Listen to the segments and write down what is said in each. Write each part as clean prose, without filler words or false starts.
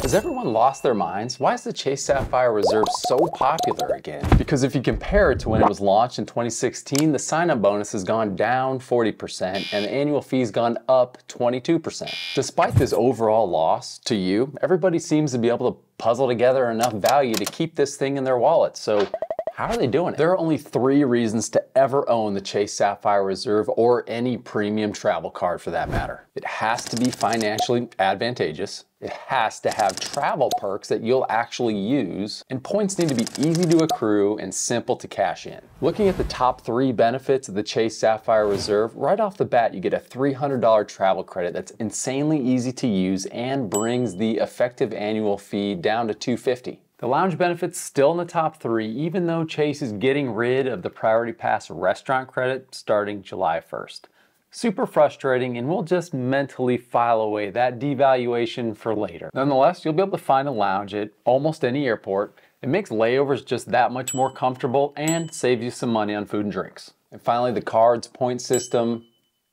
Has everyone lost their minds? Why is the Chase Sapphire Reserve so popular again? Because if you compare it to when it was launched in 2016, the sign-up bonus has gone down 40% and the annual fee's gone up 22%. Despite this overall loss to you, everybody seems to be able to puzzle together enough value to keep this thing in their wallet. So how are they doing it? There are only 3 reasons to ever own the Chase Sapphire Reserve or any premium travel card for that matter. It has to be financially advantageous. It has to have travel perks that you'll actually use, and points need to be easy to accrue and simple to cash in. Looking at the top 3 benefits of the Chase Sapphire Reserve, right off the bat you get a $300 travel credit that's insanely easy to use and brings the effective annual fee down to $250. The lounge benefit's still in the top 3, even though Chase is getting rid of the Priority Pass restaurant credit starting July 1st. Super frustrating, and we'll just mentally file away that devaluation for later. Nonetheless, you'll be able to find a lounge at almost any airport. It makes layovers just that much more comfortable and saves you some money on food and drinks. And finally, the card's point system,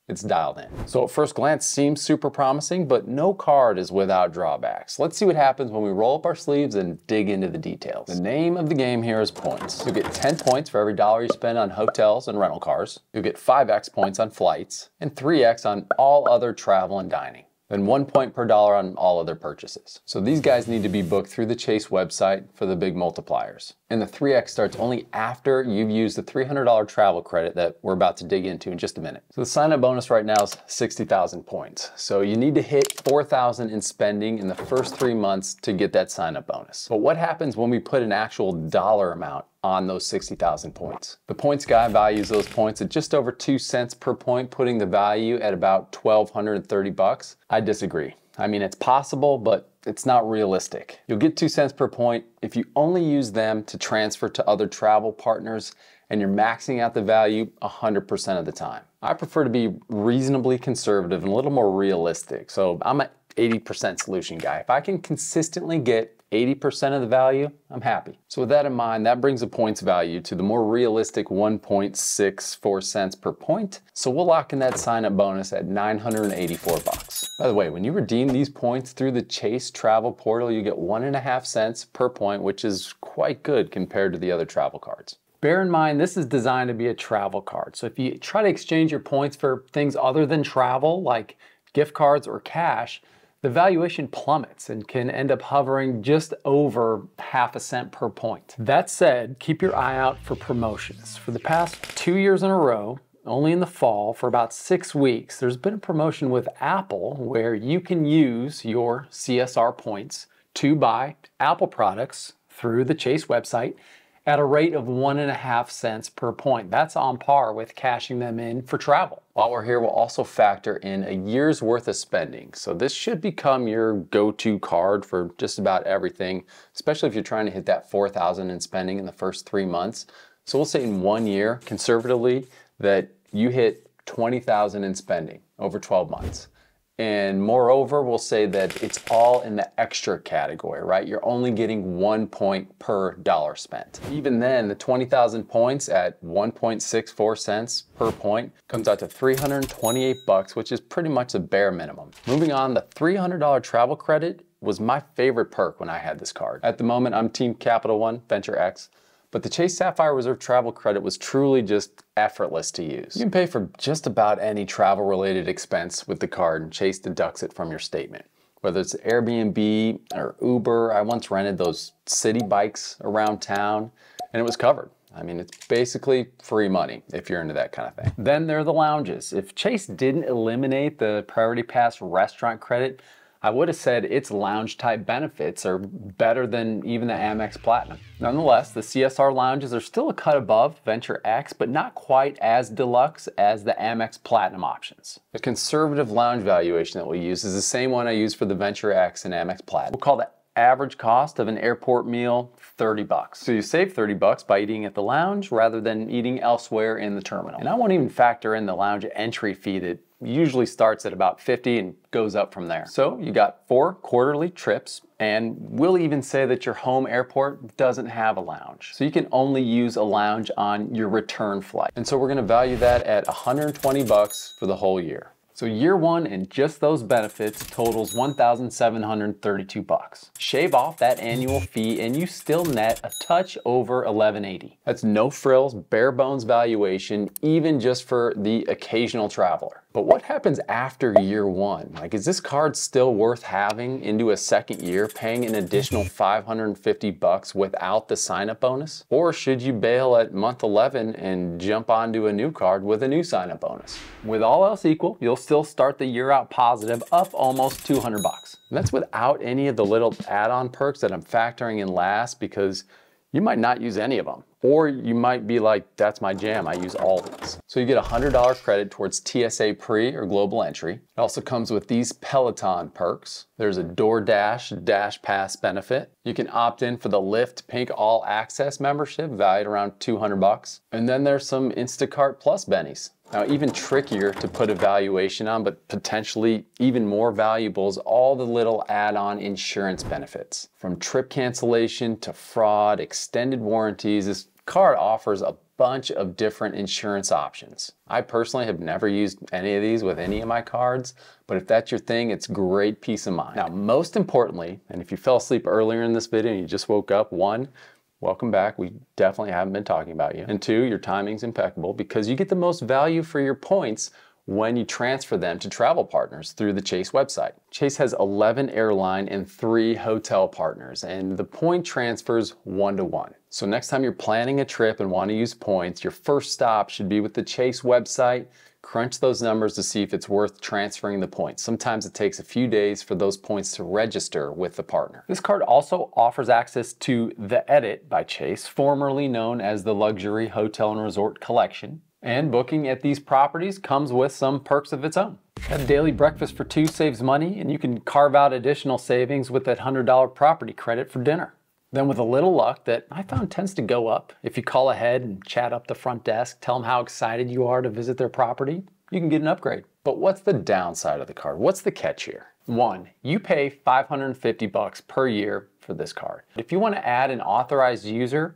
it's dialed in. So at first glance seems super promising, but no card is without drawbacks. Let's see what happens when we roll up our sleeves and dig into the details. The name of the game here is points. You'll get 10 points for every dollar you spend on hotels and rental cars. You'll get 5x points on flights and 3x on all other travel and dining. Then 1 point per dollar on all other purchases. So these guys need to be booked through the Chase website for the big multipliers. And the 3x starts only after you've used the $300 travel credit that we're about to dig into in just a minute. So the sign-up bonus right now is 60,000 points. So you need to hit 4,000 in spending in the first 3 months to get that sign-up bonus. But what happens when we put an actual dollar amount on those 60,000 points? The points guy values those points at just over 2 cents per point, putting the value at about $1,230. I disagree. I mean, it's possible, but it's not realistic. You'll get 2 cents per point if you only use them to transfer to other travel partners and you're maxing out the value 100% of the time. I prefer to be reasonably conservative and a little more realistic. So I'm an 80% solution guy. If I can consistently get 80% of the value, I'm happy. So with that in mind, that brings the points value to the more realistic 1.64 cents per point. So we'll lock in that sign-up bonus at 984 bucks. By the way, when you redeem these points through the Chase travel portal, you get 1.5 cents per point, which is quite good compared to the other travel cards. Bear in mind, this is designed to be a travel card. So if you try to exchange your points for things other than travel, like gift cards or cash, the valuation plummets and can end up hovering just over half a cent per point. That said, keep your eye out for promotions. For the past 2 years in a row, only in the fall, for about 6 weeks, there's been a promotion with Apple where you can use your CSR points to buy Apple products through the Chase website at a rate of 1.5 cents per point. That's on par with cashing them in for travel. While we're here, we'll also factor in a year's worth of spending. So this should become your go-to card for just about everything, especially if you're trying to hit that 4,000 in spending in the first 3 months. So we'll say in 1 year, conservatively, that you hit 20,000 in spending over 12 months. And moreover, we'll say that it's all in the extra category, right? You're only getting 1 point per dollar spent. Even then, the 20,000 points at 1.64 cents per point comes out to 328 bucks, which is pretty much the bare minimum. Moving on, the $300 travel credit was my favorite perk when I had this card. At the moment, I'm Team Capital One, Venture X. But the Chase Sapphire Reserve travel credit was truly just effortless to use. You can pay for just about any travel-related expense with the card and Chase deducts it from your statement. Whether it's Airbnb or Uber, I once rented those city bikes around town and it was covered. I mean, it's basically free money if you're into that kind of thing. Then there are the lounges. If Chase didn't eliminate the Priority Pass restaurant credit, I would have said its lounge type benefits are better than even the Amex Platinum. Nonetheless, the CSR lounges are still a cut above Venture X, but not quite as deluxe as the Amex Platinum options. The conservative lounge valuation that we use is the same one I use for the Venture X and Amex Platinum. We'll call the average cost of an airport meal 30 bucks. So you save 30 bucks by eating at the lounge rather than eating elsewhere in the terminal. And I won't even factor in the lounge entry fee that usually starts at about 50 and goes up from there. So you got 4 quarterly trips, and we'll even say that your home airport doesn't have a lounge. So you can only use a lounge on your return flight. And so we're gonna value that at 120 bucks for the whole year. So year one and just those benefits totals $1,732. Shave off that annual fee and you still net a touch over $1,180. That's no frills, bare bones valuation, even just for the occasional traveler. But what happens after year one? Like, is this card still worth having into a second year, paying an additional $550 without the sign-up bonus? Or should you bail at month 11 and jump onto a new card with a new sign-up bonus? With all else equal, you'll still start the year out positive, up almost $200. And that's without any of the little add-on perks that I'm factoring in last, because you might not use any of them. Or you might be like, that's my jam, I use all these. So you get a $100 credit towards TSA pre or global entry. It also comes with these Peloton perks. There's a DoorDash Dash Pass benefit. You can opt in for the Lyft Pink All Access membership, valued around $200. And then there's some Instacart Plus bennies. Now, even trickier to put a valuation on, but potentially even more valuable, is all the little add-on insurance benefits. From trip cancellation to fraud, extended warranties, this card offers a bunch of different insurance options. I personally have never used any of these with any of my cards, but if that's your thing, it's great peace of mind. Now, most importantly, and if you fell asleep earlier in this video and you just woke up, one, welcome back. We definitely haven't been talking about you. And two, your timing's impeccable because you get the most value for your points when you transfer them to travel partners through the Chase website. Chase has 11 airline and 3 hotel partners, and the point transfers 1-to-1. So next time you're planning a trip and want to use points, your first stop should be with the Chase website. Crunch those numbers to see if it's worth transferring the points. Sometimes it takes a few days for those points to register with the partner. This card also offers access to The Edit by Chase, formerly known as the Luxury Hotel and Resort Collection. And booking at these properties comes with some perks of its own. A daily breakfast for 2 saves money, and you can carve out additional savings with that $100 property credit for dinner. Then with a little luck that I found tends to go up, if you call ahead and chat up the front desk, tell them how excited you are to visit their property, you can get an upgrade. But what's the downside of the card? What's the catch here? One, you pay $550 per year for this card. If you want to add an authorized user,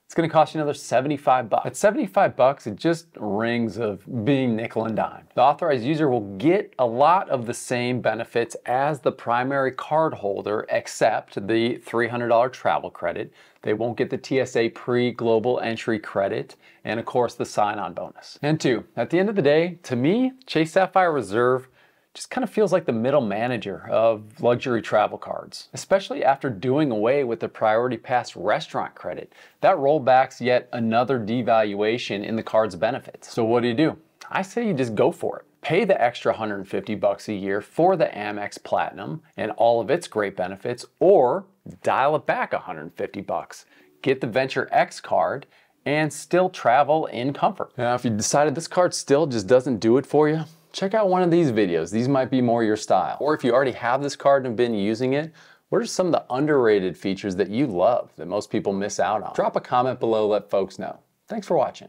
it's going to cost you another $75. At $75, it just rings of being nickel and dime. The authorized user will get a lot of the same benefits as the primary card holder, except the $300 travel credit. They won't get the TSA pre-global entry credit, and of course the sign-on bonus. And two, at the end of the day, to me, Chase Sapphire Reserve just kind of feels like the middle manager of luxury travel cards, especially after doing away with the Priority Pass restaurant credit. That rollbacks yet another devaluation in the card's benefits. So what do? I say you just go for it. Pay the extra $150 a year for the Amex Platinum and all of its great benefits, or dial it back $150. Get the Venture X card and still travel in comfort. Now, if you decided this card still just doesn't do it for you, check out one of these videos. These might be more your style. Or if you already have this card and have been using it, what are some of the underrated features that you love that most people miss out on? Drop a comment below, let folks know. Thanks for watching.